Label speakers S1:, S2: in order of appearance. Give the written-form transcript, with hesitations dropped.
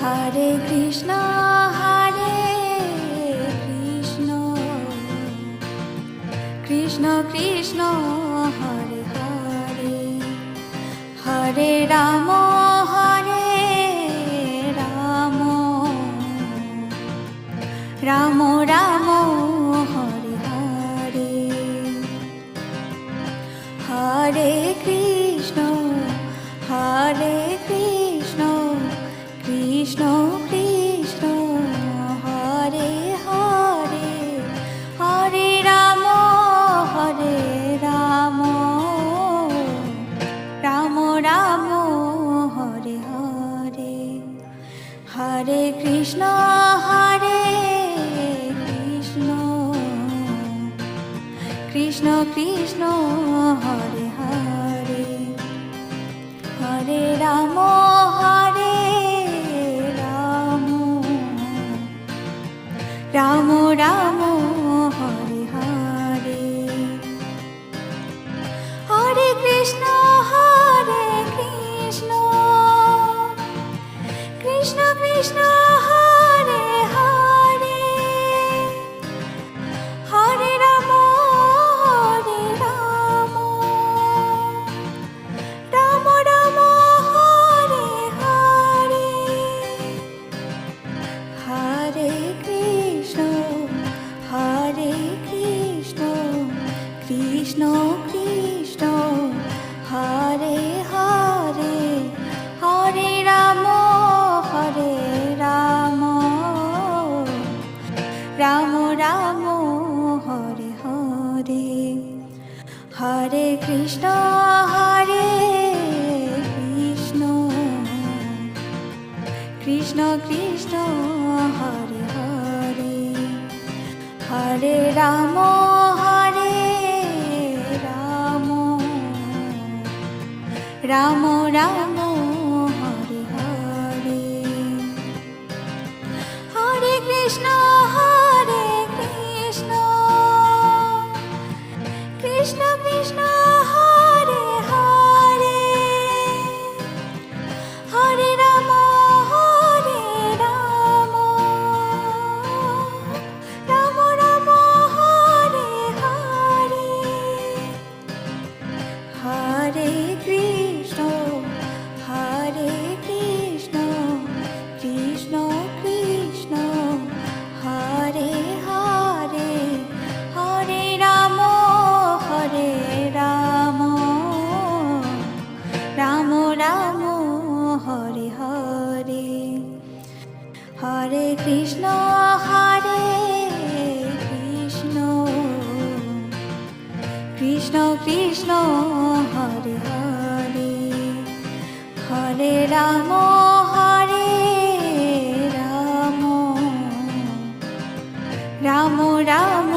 S1: Hare Krishna Krishna Krishna Hare Hare, Hare Ram Ram Ram Hare Hare, Hare Krishna Krishna Krishna Hare Hare, Hare Ram Ram Ram Hare Hare, Hare Krishna Krishna Krishna Hare Hare, Hare Ram Ram Ram Hare Hare, Hare Krishna Krishna Krishna Hare Hare, Hare Ram Ram Ram Hare Hare, Hare Krishna Krishna Krishna Hare Hare, Hare Ram Ram Ram Hare Hare, Hare Krishna Krishna Krishna Hare Hare, Hare Ram Ram Ram Hare Hare, Hare Krishna Krishna Krishna Hare Hare, Hare Ram Ram Ram Hare Hare, Hare Krishna Krishna Krishna Hare Hare, Hare Ram Ram Ram Hare Hare, Hare Krishna Krishna Krishna Hare Hare, Hare Ram Ram Ram